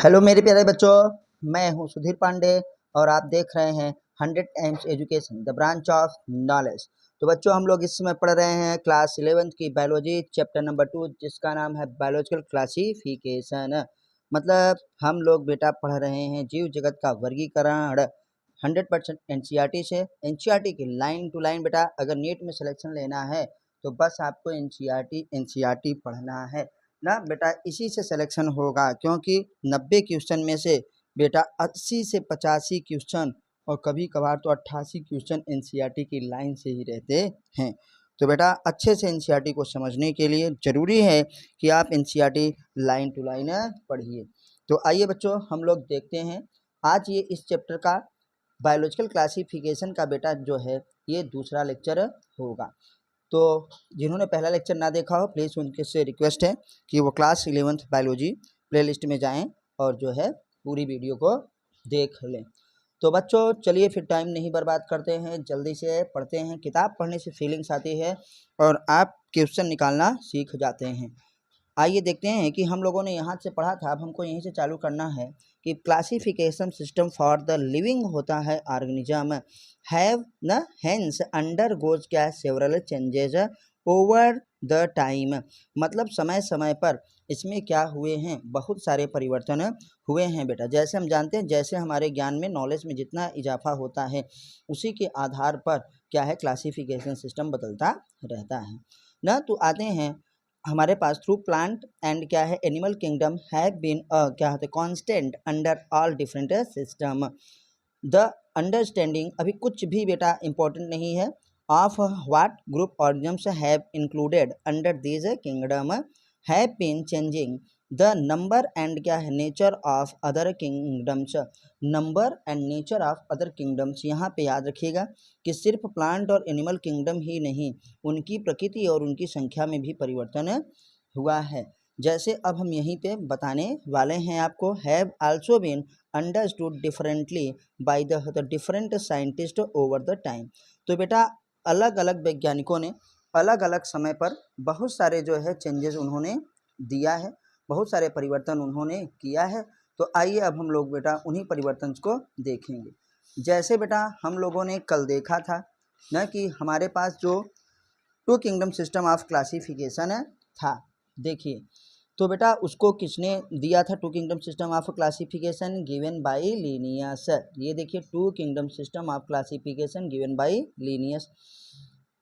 Hello मेरे प्यारे बच्चों, मैं हूं सुधीर पांडे और आप देख रहे हैं 100 AIIMS education the branch of knowledge. तो बच्चों, हम लोग इस समय पढ़ रहे हैं क्लास 11th की बायोलॉजी चैप्टर नंबर 2, जिसका नाम है बायोलॉजिकल क्लासिफिकेशन। मतलब हम लोग बेटा पढ़ रहे हैं जीव जगत का वर्गीकरण 100% एनसीईआरटी से। एनसीईआरटी की लाइन टू लाइन बेटा, अगर नीट में सिलेक्शन लेना है तो बस आपको एनसीईआरटी पढ़ना है ना बेटा। इसी से सिलेक्शन होगा, क्योंकि 90 क्वेश्चन में से बेटा 80 से 85 क्वेश्चन और कभी कभार तो 88 क्वेश्चन एनसीईआरटी की लाइन से ही रहते हैं। तो बेटा अच्छे से एनसीईआरटी को समझने के लिए ज़रूरी है कि आप एनसीईआरटी लाइन टू लाइन पढ़िए। तो आइए बच्चों, हम लोग देखते हैं आज ये इस चैप्टर का बायोलॉजिकल क्लासिफिकेशन का बेटा जो है ये दूसरा लेक्चर होगा। तो जिन्होंने पहला लेक्चर ना देखा हो, प्लीज़ उनके से रिक्वेस्ट है कि वो क्लास 11th बायोलॉजी प्लेलिस्ट में जाएं और जो है पूरी वीडियो को देख लें। तो बच्चों चलिए फिर टाइम नहीं बर्बाद करते हैं, जल्दी से पढ़ते हैं। किताब पढ़ने से फीलिंग्स आती है और आप क्वेश्चन निकालना सीख जाते हैं। आइए देखते हैं कि हम लोगों ने यहाँ से पढ़ा था, अब हमको यहीं से चालू करना है कि classification system for the living होता है ऑर्गेनिज्म हैव न हेंस अंडर गोज क्या several changes over the time. मतलब समय समय पर इसमें क्या हुए हैं, बहुत सारे परिवर्तन हुए हैं बेटा। जैसे हम जानते हैं, जैसे हमारे ज्ञान में नॉलेज में जितना इजाफा होता है उसी के आधार पर क्या है क्लासिफिकेशन सिस्टम बदलता रहता है ना। तो आते हैं हमारे पास थ्रू प्लांट एंड क्या है एनिमल किंगडम हैव बीन क्या होते constant under all different system. The understanding अभी कुछ भी बेटा इंपॉर्टेंट नहीं है of what group organisms have included under this kingdom have been changing the number and क्या है nature of other kingdoms. Number and nature of other kingdoms, यहाँ पे याद रखिएगा कि सिर्फ प्लांट और एनिमल किंगडम ही नहीं, उनकी प्रकृति और उनकी संख्या में भी परिवर्तन हुआ है। जैसे अब हम यहीं पे बताने वाले हैं आपको, have also been understood differently by the different scientist over the time. तो बेटा अलग अलग वैज्ञानिकों ने अलग अलग समय पर बहुत सारे जो है चेंजेस उन्होंने दिया है, बहुत सारे परिवर्तन उन्होंने किया है। तो आइए अब हम लोग बेटा उन्हीं परिवर्तन को देखेंगे। जैसे बेटा हम लोगों ने कल देखा था न कि हमारे पास जो two kingdom system of classification था, देखिए तो बेटा उसको किसने दिया था, two kingdom system of classification given by Linnaeus. ये देखिए two kingdom system of classification given by Linnaeus.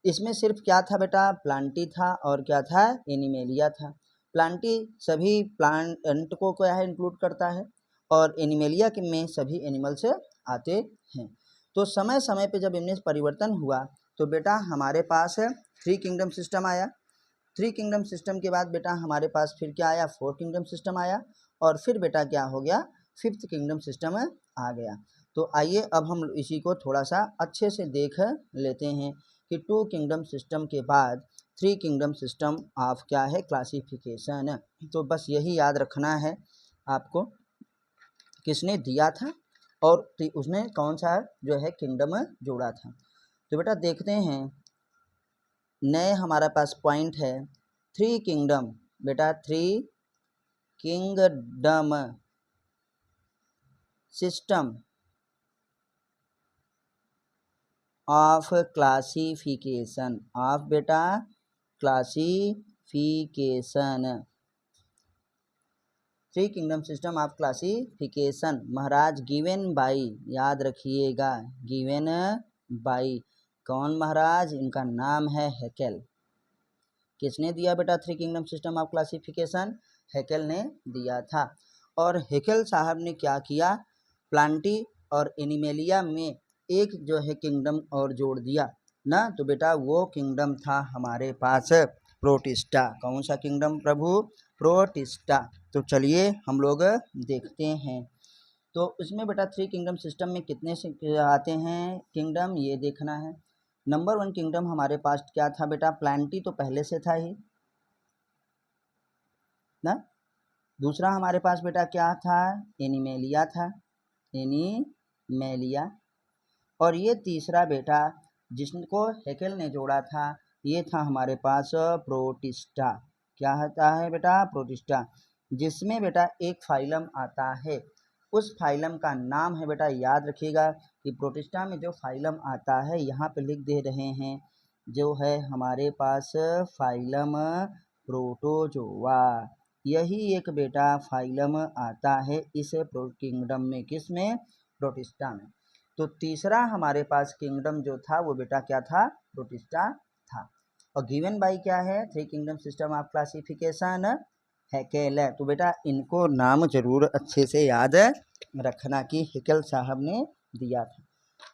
इसमें सिर्फ क्या था बेटा, प्लांटी था और क्या था, एनिमेलिया था। प्लांटी सभी प्लांट को क्या है इंक्लूड करता है और एनिमेलिया में सभी एनिमल्स आते हैं। तो समय समय पे जब इनमें परिवर्तन हुआ तो बेटा हमारे पास थ्री किंगडम सिस्टम आया। थ्री किंगडम सिस्टम के बाद बेटा हमारे पास फिर क्या आया, फोर किंगडम सिस्टम आया और फिर बेटा क्या हो गया, फिफ्थ किंगडम सिस्टम आ गया। तो आइए अब हम इसी को थोड़ा सा अच्छे से देख लेते हैं कि टू किंगडम सिस्टम के बाद थ्री किंगडम सिस्टम ऑफ क्या है क्लासिफिकेशन। तो बस यही याद रखना है आपको, किसने दिया था और उसने कौन सा जो है किंगडम जोड़ा था। तो बेटा देखते हैं, नए हमारे पास पॉइंट है थ्री किंगडम। बेटा three kingdom system of classification of बेटा classification, three kingdom system of classification महाराज गिवन बाई, याद रखिएगा गिवन बाई कौन महाराज, इनका नाम है हैकेल। किसने दिया बेटा three kingdom system of classification, Hückel ने दिया था। और हैकेल साहब ने क्या किया, प्लांटी और एनिमेलिया में एक जो है किंगडम और जोड़ दिया ना। तो बेटा वो किंगडम था हमारे पास प्रोटिस्टा। कौन सा किंगडम प्रभु, प्रोटिस्टा। तो चलिए हम लोग देखते हैं। तो इसमें बेटा थ्री किंगडम सिस्टम में कितने से आते हैं किंगडम, ये देखना है। नंबर वन किंगडम हमारे पास क्या था बेटा, प्लांटी तो पहले से था ही ना। दूसरा हमारे पास बेटा क्या था, एनिमेलिया था, एनिमेलिया। और ये तीसरा बेटा जिसको हैकेल ने जोड़ा था ये था हमारे पास प्रोटिस्टा। क्या होता है बेटा, प्रोटिस्टा। जिसमें बेटा एक फाइलम आता है, उस फाइलम का नाम है बेटा, याद रखिएगा कि प्रोटिस्टा में जो फाइलम आता है यहाँ पे लिख दे रहे हैं, जो है हमारे पास फाइलम प्रोटोजोआ, यही एक बेटा फाइलम आता है इस किंगडम में, किस में, प्रोटिस्टा में। तो तीसरा हमारे पास किंगडम जो था वो बेटा क्या था, प्रोटिस्टा था। और गिवन बाय क्या है, three kingdom system of classification Hückel है। तो बेटा इनको नाम जरूर अच्छे से याद रखना कि हैकेल साहब ने दिया था।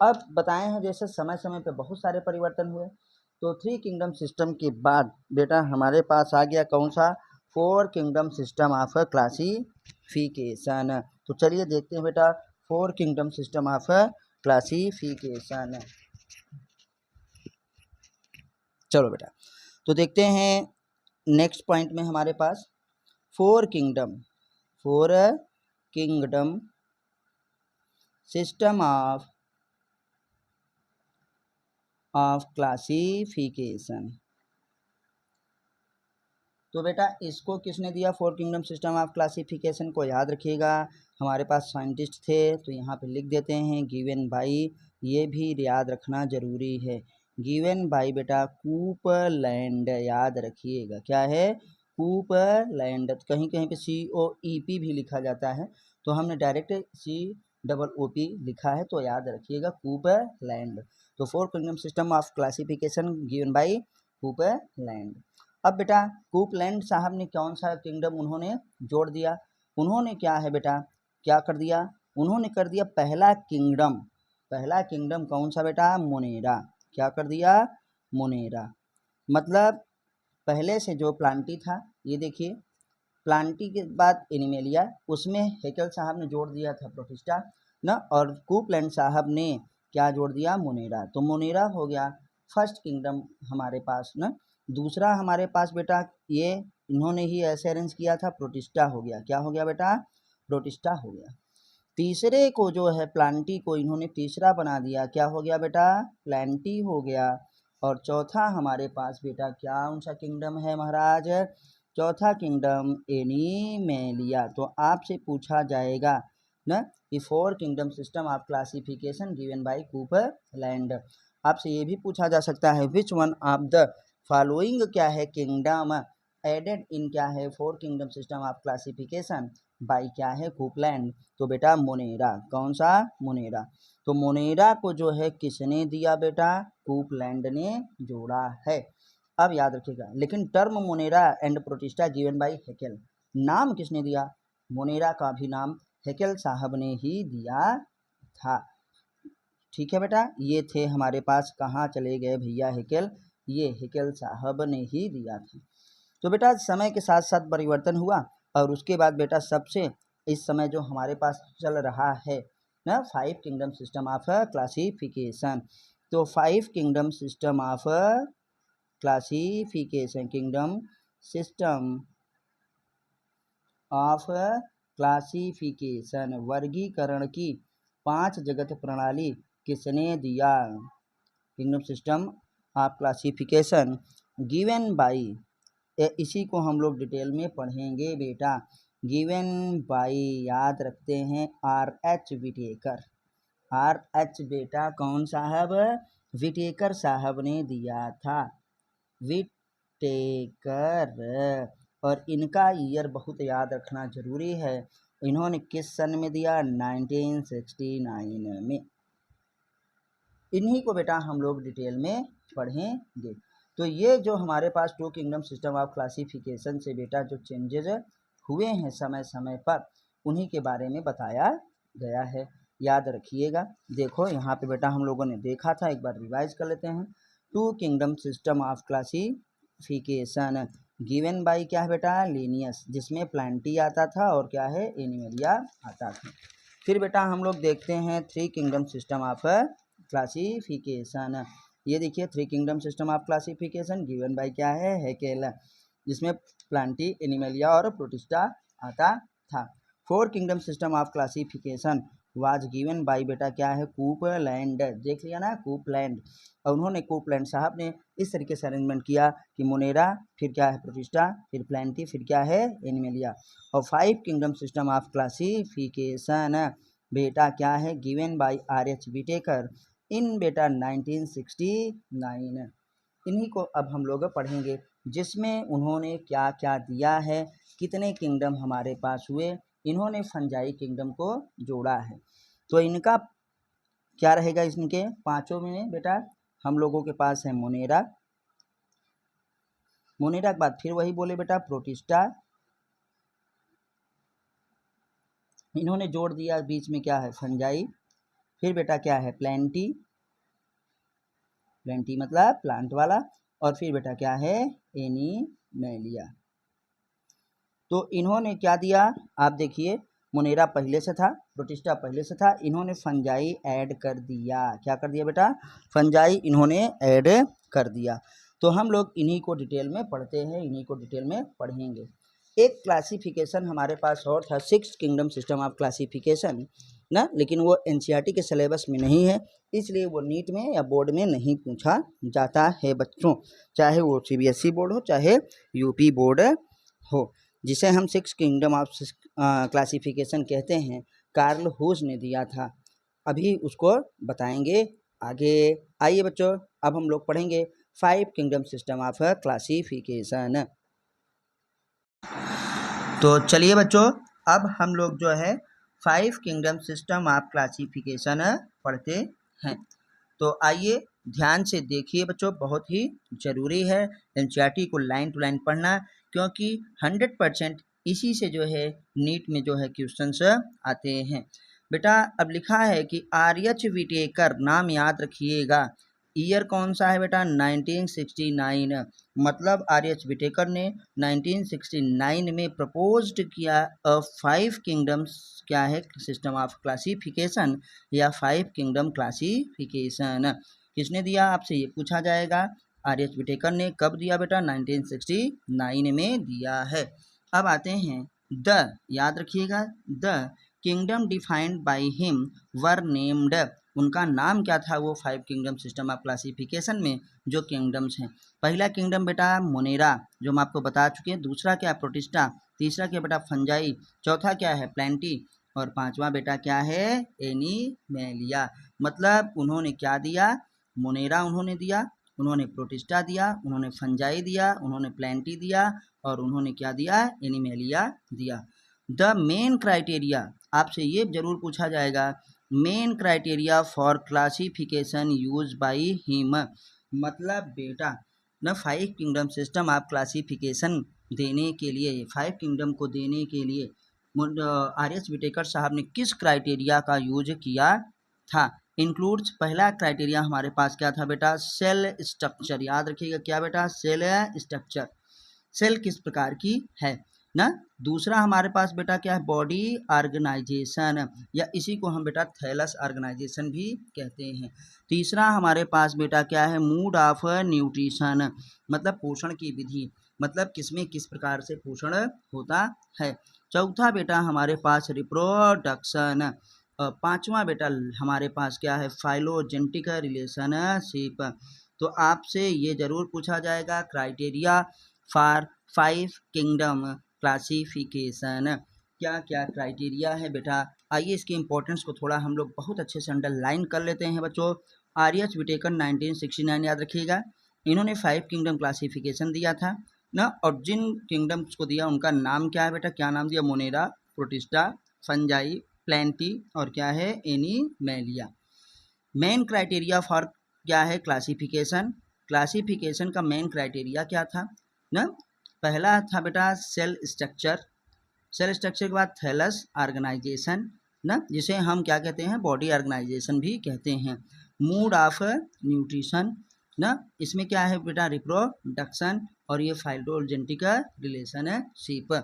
अब बताए हैं जैसे समय समय पे बहुत सारे परिवर्तन हुए, तो थ्री किंगडम सिस्टम के बाद बेटा हमारे पास आ गया कौन सा, four kingdom system of classification. तो चलिए देखते हैं बेटा four kingdom system of classification. चलो बेटा तो देखते हैं नेक्स्ट पॉइंट में हमारे पास four kingdom system of classification. तो बेटा इसको किसने दिया, four kingdom system of classification को याद रखिएगा, हमारे पास साइंटिस्ट थे तो यहाँ पे लिख देते हैं गिवन बाई, ये भी याद रखना जरूरी है, गिवन बाई बेटा कूपलैंड, याद रखिएगा क्या है, कूपलैंड। कहीं कहीं पे COEP भी लिखा जाता है, तो हमने डायरेक्ट COOP लिखा है, तो याद रखिएगा कूपलैंड। तो four kingdom system of classification given by Copeland. अब बेटा कूपलैंड साहब ने कौन सा किंगडम उन्होंने जोड़ दिया, उन्होंने क्या है बेटा, क्या कर दिया, उन्होंने कर दिया पहला किंगडम कौन सा बेटा, मोनेरा, क्या कर दिया, मोनेरा। मतलब पहले से जो प्लांटी था, ये देखिए प्लांटी के बाद एनिमेलिया, उसमें हैकेल साहब ने जोड़ दिया था प्रोटिस्टा ना, और कूपलैंड साहब ने क्या जोड़ दिया, मोनेरा। तो मोनेरा हो गया फर्स्ट किंगडम हमारे पास ना। दूसरा हमारे पास बेटा ये इन्होंने ही ऐसे अरेंज किया था, प्रोटिस्टा हो गया, क्या हो गया बेटा, प्रोटिस्टा हो गया। तीसरे को जो है प्लांटी को इन्होंने तीसरा बना दिया, क्या हो गया बेटा, प्लांटी हो गया। और चौथा हमारे पास बेटा क्या उनसा किंगडम है महाराज, चौथा किंगडम एनिमेलिया। तो आपसे पूछा जाएगा ना कि four kingdom system of classification given by Copeland, आपसे ये भी पूछा जा सकता है which one of the following क्या है किंगडम एडेड इन क्या है four kingdom system of classification by क्या है कूपलैंड। तो बेटा मोनेरा, कौन सा, मोनेरा। तो मोनेरा को जो है किसने दिया बेटा, कूपलैंड ने जोड़ा है। अब याद रखिएगा, लेकिन term Monera and protista given by Hückel, नाम किसने दिया, मोनेरा का भी नाम हैकेल साहब ने ही दिया था। ठीक है बेटा, ये थे हमारे पास, कहाँ चले गए भैया हैकेल, ये हैकेल साहब ने ही दिया था। तो बेटा समय के साथ साथ परिवर्तन हुआ, और उसके बाद बेटा सबसे इस समय जो हमारे पास चल रहा है ना, five kingdom system of classification. तो five kingdom system of classification, kingdom system of classification, वर्गीकरण की पांच जगत प्रणाली किसने दिया, kingdom system of classification given by, इसी को हम लोग डिटेल में पढ़ेंगे बेटा, गिवन बाई याद रखते हैं RH विटेकर, RH बेटा कौन साहब, विटेकर साहब ने दिया था, विटेकर। और इनका ईयर बहुत याद रखना जरूरी है, इन्होंने किस सन में दिया, 1969 में। इन्हीं को बेटा हम लोग डिटेल में पढ़ेंगे। तो ये जो हमारे पास two kingdom system of classification से बेटा जो चेंजेज हुए हैं समय समय पर, उन्हीं के बारे में बताया गया है, याद रखिएगा। देखो यहाँ पे बेटा हम लोगों ने देखा था, एक बार रिवाइज कर लेते हैं। Two kingdom system of classification given by क्या है बेटा, लीनियस, जिसमें प्लांटी आता था और क्या है, एनिमेलिया आता था। फिर बेटा हम लोग देखते हैं three kingdom system of classification, ये देखिए three kingdom system of classification given bye क्या है, हैकेल, जिसमें प्लांटी, एनिमेलिया और प्रोटिस्टा आता था। Four kingdom system of classification was given by बेटा क्या है कूपलैंड, देख लिया ना कूपलैंड। और उन्होंने कूपलैंड साहब ने इस तरीके से अरेंजमेंट किया कि मोनेरा, फिर क्या है प्रोटिस्टा, फिर प्लेंटी, फिर क्या है एनिमेलिया। और 5 किंगडम सिस्टम ऑफ क्लासिफिकेशन बेटा क्या है गिवन बाई R.H. विटेकर इन बेटा 1969। इन्हीं को अब हम लोग पढ़ेंगे, जिसमें उन्होंने क्या क्या दिया है, कितने किंगडम हमारे पास हुए। इन्होंने फंजाई किंगडम को जोड़ा है। तो इनका क्या रहेगा, इनके पांचों में बेटा हम लोगों के पास है मोनेरा, मोनेरा के बाद फिर वही बोले बेटा प्रोटिस्टा, इन्होंने जोड़ दिया बीच में क्या है फंजाई, फिर बेटा क्या है प्लेंटी, प्लेंटी मतलब प्लांट वाला, और फिर बेटा क्या है एनिमेलिया। तो इन्होंने क्या दिया, आप देखिए मोनेरा पहले से था, प्रोटिस्टा पहले से था, इन्होंने फंजाई ऐड कर दिया। क्या कर दिया बेटा, फंजाई इन्होंने ऐड कर दिया। तो हम लोग इन्हीं को डिटेल में पढ़ते हैं, इन्हीं को डिटेल में पढ़ेंगे। एक क्लासिफिकेशन हमारे पास और था 6 किंगडम सिस्टम ऑफ क्लासिफिकेशन ना, लेकिन वो एनसीईआरटी के सिलेबस में नहीं है, इसलिए वो नीट में या बोर्ड में नहीं पूछा जाता है बच्चों, चाहे वो सीबीएसई बोर्ड हो चाहे यूपी बोर्ड हो। जिसे हम 6 किंगडम ऑफ क्लासिफिकेशन कहते हैं, कार्ल हुस ने दिया था। अभी उसको बताएंगे आगे। आइए बच्चों, अब हम लोग पढ़ेंगे 5 किंगडम सिस्टम ऑफ क्लासिफिकेशन। तो चलिए बच्चों, अब हम लोग जो है 5 किंगडम सिस्टम ऑफ क्लासिफिकेशन पढ़ते हैं। तो आइए ध्यान से देखिए बच्चों, बहुत ही ज़रूरी है एनसीईआरटी को लाइन टू लाइन पढ़ना, क्योंकि 100% इसी से जो है नीट में जो है क्वेश्चंस आते हैं। बेटा अब लिखा है कि R.H. विटेकर, नाम याद रखिएगा, ईयर कौन सा है बेटा 1969, मतलब R.H. विटेकर ने 1969 में प्रपोज्ड किया 5 किंगडम्स क्या है सिस्टम ऑफ क्लासिफिकेशन या 5 किंगडम क्लासिफिकेशन। किसने दिया, आपसे ये पूछा जाएगा। R.H. विटेकर ने कब दिया बेटा 1969 में दिया है। अब आते हैं द, याद रखिएगा, the kingdom defined by him were named, उनका नाम क्या था वो 5 किंगडम सिस्टम ऑफ क्लासिफिकेशन में जो किंगडम्स हैं। पहला किंगडम बेटा मोनेरा, जो हम आपको बता चुके हैं, दूसरा क्या है प्रोटिस्टा, तीसरा क्या बेटा फंजाई, चौथा क्या है प्लेंटी, और पांचवा बेटा क्या है एनिमेलिया। मतलब उन्होंने क्या दिया, मोनेरा उन्होंने दिया, उन्होंने प्रोटिस्टा दिया, उन्होंने फंजाई दिया, उन्होंने प्लेंटी दिया, और उन्होंने क्या दिया एनिमेलिया दिया। द मेन क्राइटेरिया, आपसे ये जरूर पूछा जाएगा, main criteria for classification use by him, मतलब बेटा न 5 किंगडम सिस्टम ऑफ क्लासिफिकेशन देने के लिए, 5 किंगडम को देने के लिए R.H. विटेकर साहब ने किस क्राइटेरिया का यूज किया था। इंक्लूड्स, पहला क्राइटेरिया हमारे पास क्या था बेटा सेल स्ट्रक्चर, याद रखिएगा क्या बेटा सेल स्ट्रक्चर, सेल किस प्रकार की है ना। दूसरा हमारे पास बेटा क्या है बॉडी ऑर्गेनाइजेशन, या इसी को हम बेटा थैलस ऑर्गेनाइजेशन भी कहते हैं। तीसरा हमारे पास बेटा क्या है मूड ऑफ न्यूट्रिशन, मतलब पोषण की विधि, मतलब किसमें किस प्रकार से पोषण होता है। चौथा बेटा हमारे पास रिप्रोडक्शन, पांचवा बेटा हमारे पास क्या है फाइलोजेनेटिक रिलेशनशिप। तो आपसे ये जरूर पूछा जाएगा क्राइटेरिया फॉर 5 किंगडम क्लासिफिकेशन, क्या क्या क्राइटेरिया है बेटा। आइए इसकी इंपॉर्टेंस को थोड़ा हम लोग बहुत अच्छे से अंडरलाइन कर लेते हैं बच्चों। R.H. विटेकर 1969 याद रखिएगा, इन्होंने 5 किंगडम क्लासिफिकेशन दिया था ना, और जिन किंगडम्स को दिया उनका नाम क्या है बेटा, क्या नाम दिया मोनेरा, प्रोटिस्टा, फंजाई, प्लेंटी, और क्या है एनिमेलिया। मेन क्राइटेरिया फॉर क्या है क्लासिफिकेशन, क्लासिफिकेशन का मेन क्राइटेरिया क्या था ना, पहला था बेटा सेल स्ट्रक्चर, सेल स्ट्रक्चर के बाद थैलस ऑर्गेनाइजेशन ना, जिसे हम क्या कहते हैं बॉडी ऑर्गेनाइजेशन भी कहते हैं। मूड ऑफ न्यूट्रिशन ना, इसमें क्या है बेटा रिप्रोडक्शन, और ये फाइलोजेनेटिक रिलेशनशिप।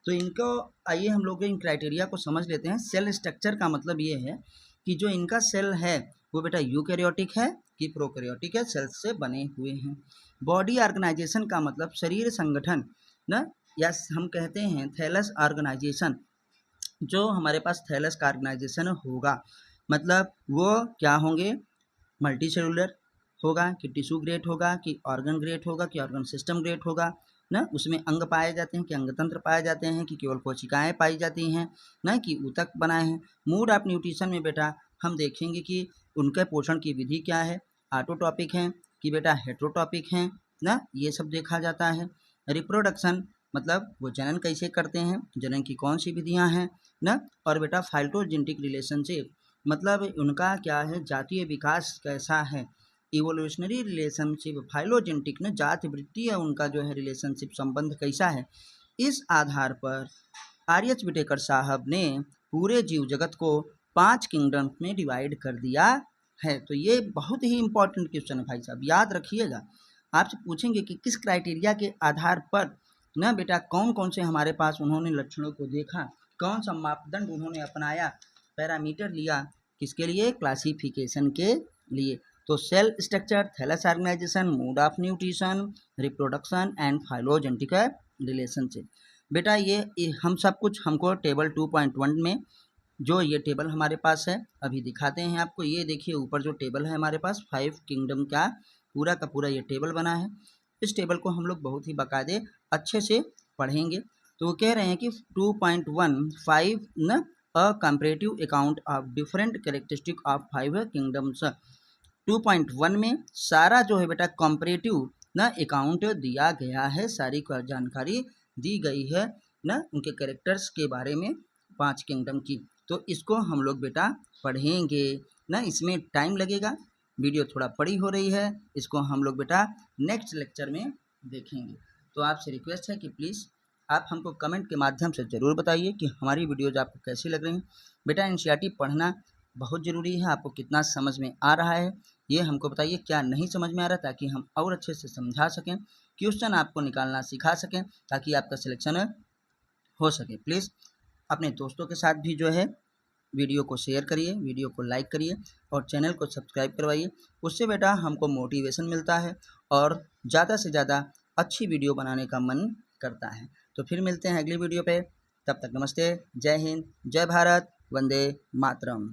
तो इनको आइए हम लोग इन क्राइटेरिया को समझ लेते हैं। सेल स्ट्रक्चर का मतलब ये है कि जो इनका सेल है वो बेटा यूकैरियोटिक है कि प्रोकैरियोटिक है, सेल्स से बने हुए हैं। बॉडी ऑर्गेनाइजेशन का मतलब शरीर संगठन ना, या हम कहते हैं थैलस ऑर्गेनाइजेशन, जो हमारे पास थैलस का ऑर्गेनाइजेशन होगा, मतलब वो क्या होंगे, मल्टी सेलुलर होगा कि टिश्यू ग्रेट होगा कि ऑर्गन ग्रेट होगा कि ऑर्गन सिस्टम ग्रेट होगा ना, उसमें अंग पाए जाते हैं कि अंग तंत्र पाए जाते हैं कि केवल कोशिकाएं पाई जाती हैं ना, कि ऊतक बनाए हैं। मूड ऑफ न्यूट्रिशन में बेटा हम देखेंगे कि उनके पोषण की विधि क्या है, ऑटोटॉपिक है कि बेटा हेट्रोटॉपिक हैं ना, ये सब देखा जाता है। रिप्रोडक्शन मतलब वो जनन कैसे करते हैं, जनन की कौन सी विधियां हैं ना, और बेटा फाइटोजेनेटिक रिलेशनशिप मतलब उनका क्या है, जातीय विकास कैसा है, इवोल्यूशनरी रिलेशनशिप फाइलोजेनेटिक ना, जाति वृत्ति है उनका जो है रिलेशनशिप संबंध कैसा है। इस आधार पर आर.एच. विटेकर साहब ने पूरे जीव जगत को 5 किंगडम में डिवाइड कर दिया है। तो ये बहुत ही इंपॉर्टेंट क्वेश्चन है भाई साहब, याद रखिएगा। आपसे पूछेंगे कि किस क्राइटेरिया के आधार पर ना बेटा कौन कौन से हमारे पास उन्होंने लक्षणों को देखा, कौन सा मापदंड उन्होंने अपनाया, पैरामीटर लिया, किसके लिए, क्लासिफिकेशन के लिए। तो cell structure, thallus organisation, mode of nutrition, reproduction and phylogenetic relationship. बेटा ये हम सब कुछ हमको टेबल 2.1 में जो ये टेबल हमारे पास है अभी दिखाते हैं आपको। ये देखिए ऊपर जो टेबल है हमारे पास 5 किंगडम का पूरा ये टेबल बना है। इस टेबल को हम लोग बहुत ही बाकायदे अच्छे से पढ़ेंगे। तो वो कह रहे हैं कि 2.15 न अ comparative account of different characteristic of 5 kingdoms. 2.1 में सारा जो है बेटा कंपैरेटिव ना अकाउंट दिया गया है, सारी जानकारी दी गई है ना उनके कैरेक्टर्स के बारे में 5 किंगडम की। तो इसको हम लोग बेटा पढ़ेंगे ना, इसमें टाइम लगेगा, वीडियो थोड़ा बड़ी हो रही है, इसको हम लोग बेटा नेक्स्ट लेक्चर में देखेंगे। तो आपसे रिक्वेस्ट है कि प्लीज़ आप हमको कमेंट के माध्यम से ज़रूर बताइए कि हमारी वीडियोज़ आपको कैसी लग रही हैं। बेटा एनसीईआरटी पढ़ना बहुत ज़रूरी है, आपको कितना समझ में आ रहा है ये हमको बताइए, क्या नहीं समझ में आ रहा, ताकि हम और अच्छे से समझा सकें, क्वेश्चन आपको निकालना सिखा सकें, ताकि आपका सिलेक्शन हो सके। प्लीज़ अपने दोस्तों के साथ भी जो है वीडियो को शेयर करिए, वीडियो को लाइक करिए और चैनल को सब्सक्राइब करवाइए। उससे बेटा हमको मोटिवेशन मिलता है और ज़्यादा से ज़्यादा अच्छी वीडियो बनाने का मन करता है। तो फिर मिलते हैं अगली वीडियो पे, तब तक नमस्ते, जय हिंद, जय भारत, वंदे मातरम।